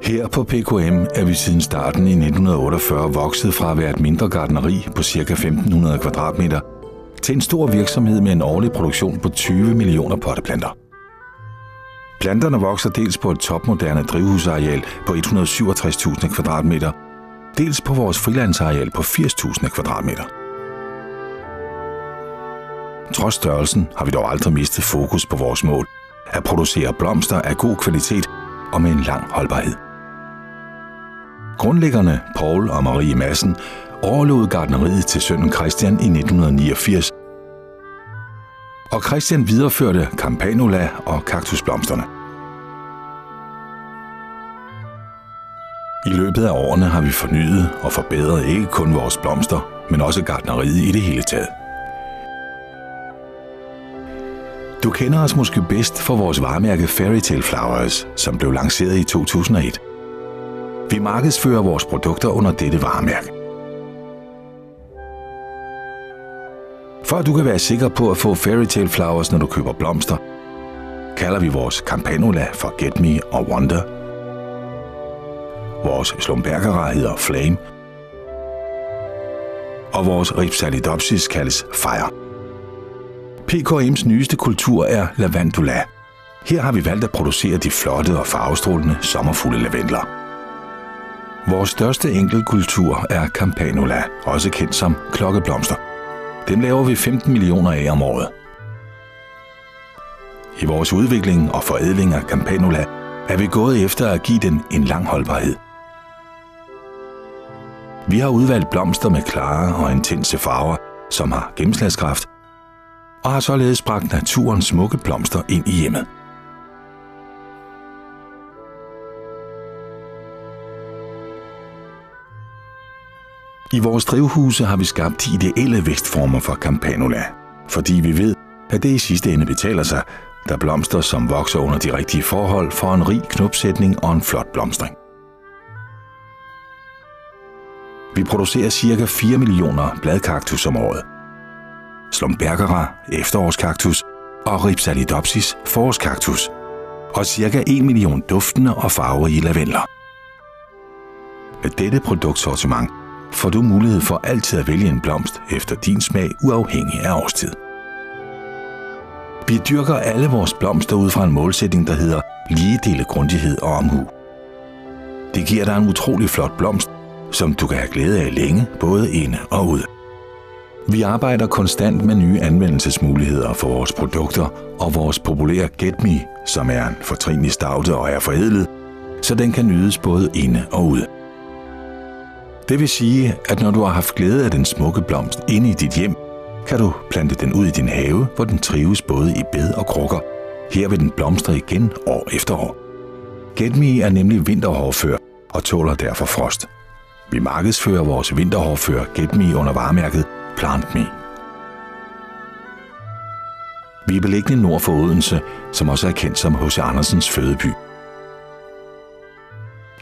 Her på PKM er vi siden starten i 1948 vokset fra at være et mindre gartneri på ca. 1.500 kvadratmeter til en stor virksomhed med en årlig produktion på 20 millioner potteplanter. Planterne vokser dels på et topmoderne drivhusareal på 167.000 kvadratmeter, dels på vores frilandsareal på 80.000 kvadratmeter. Trods størrelsen har vi dog aldrig mistet fokus på vores mål, at producere blomster af god kvalitet og med en lang holdbarhed. Grundlæggerne Paul og Marie Madsen overlod gartneriet til sønnen Christian i 1989, og Christian videreførte campanula og kaktusblomsterne. I løbet af årene har vi fornyet og forbedret ikke kun vores blomster, men også gartneriet i det hele taget. Du kender os måske bedst for vores varemærke Fairytale Flowers, som blev lanceret i 2001. Vi markedsfører vores produkter under dette varemærke. For at du kan være sikker på at få Fairytale Flowers, når du køber blomster, kalder vi vores campanula for Get Me og Wonder. Vores Schlumbergera hedder Flame, og vores Rhipsalidopsis kaldes Fire. PKM's nyeste kultur er Lavandula. Her har vi valgt at producere de flotte og farvestrålende sommerfulde lavendler. Vores største enkeltkultur er campanula, også kendt som klokkeblomster. Dem laver vi 15 millioner af om året. I vores udvikling og forædling af campanula er vi gået efter at give den en lang holdbarhed. Vi har udvalgt blomster med klare og intense farver, som har gennemslagskraft, og har således bragt naturens smukke blomster ind i hjemmet. I vores drivhuse har vi skabt de ideelle vækstformer for campanula, fordi vi ved, at det i sidste ende betaler sig, da blomster, som vokser under de rigtige forhold, får en rig knopsætning og en flot blomstring. Vi producerer ca. 4 millioner bladkaktus om året. Schlumbergera, efterårskaktus, og Rhipsalidopsis, forårskaktus, og ca. 1 million duftende og farverige lavendler. Med dette produktsortiment får du mulighed for altid at vælge en blomst efter din smag uafhængig af årstid. Vi dyrker alle vores blomster ud fra en målsætning, der hedder ligedele grundighed og omhu. Det giver dig en utrolig flot blomst, som du kan have glæde af længe, både inde og ude. Vi arbejder konstant med nye anvendelsesmuligheder for vores produkter og vores populære Get Me, som er en fortrinlig staude og er forædlet, så den kan nydes både inde og ude. Det vil sige, at når du har haft glæde af den smukke blomst inde i dit hjem, kan du plante den ud i din have, hvor den trives både i bed og krukker. Her vil den blomstre igen år efter år. Get Me er nemlig vinterhårfør og tåler derfor frost. Vi markedsfører vores vinterhårfør Get Me under varemærket Plant Me. Vi er beliggende nord for Odense, som også er kendt som H.C. Andersens fødeby.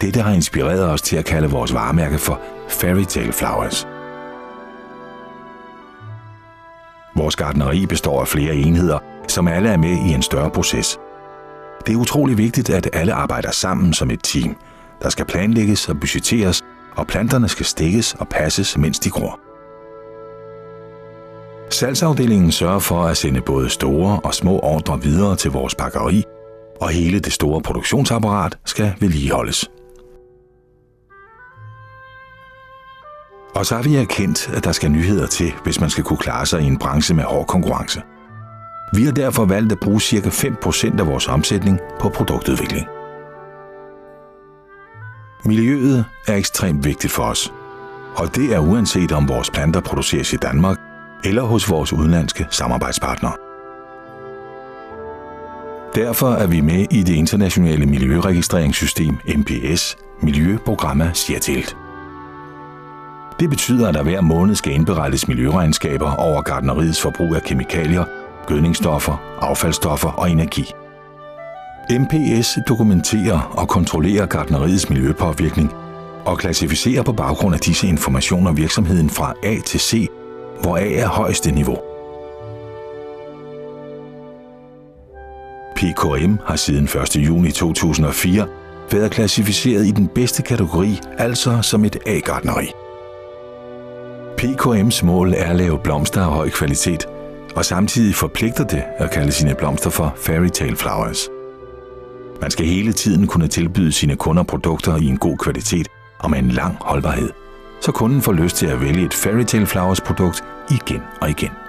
Dette har inspireret os til at kalde vores varemærke for Fairytale Flowers. Vores gartneri består af flere enheder, som alle er med i en større proces. Det er utrolig vigtigt, at alle arbejder sammen som et team. Der skal planlægges og budgetteres, og planterne skal stikkes og passes, mens de gror. Salgsafdelingen sørger for at sende både store og små ordrer videre til vores pakkeri, og hele det store produktionsapparat skal vedligeholdes. Og så har vi erkendt, at der skal nyheder til, hvis man skal kunne klare sig i en branche med hård konkurrence. Vi har derfor valgt at bruge ca. 5% af vores omsætning på produktudvikling. Miljøet er ekstremt vigtigt for os, og det er uanset om vores planter produceres i Danmark eller hos vores udenlandske samarbejdspartnere. Derfor er vi med i det internationale miljøregistreringssystem MPS, Miljøprogramma Siertilt. Det betyder, at der hver måned skal indberettes miljøregnskaber over gartneriets forbrug af kemikalier, gødningsstoffer, affaldsstoffer og energi. MPS dokumenterer og kontrollerer gartneriets miljøpåvirkning og klassificerer på baggrund af disse informationer virksomheden fra A til C, hvor A er højeste niveau. PKM har siden 1. juni 2004 været klassificeret i den bedste kategori, altså som et A-gartneri. PKM's mål er at lave blomster af høj kvalitet, og samtidig forpligter det at kalde sine blomster for fairy tale flowers. Man skal hele tiden kunne tilbyde sine kunder produkter i en god kvalitet og med en lang holdbarhed, så kunden får lyst til at vælge et fairy tale flowers produkt igen og igen.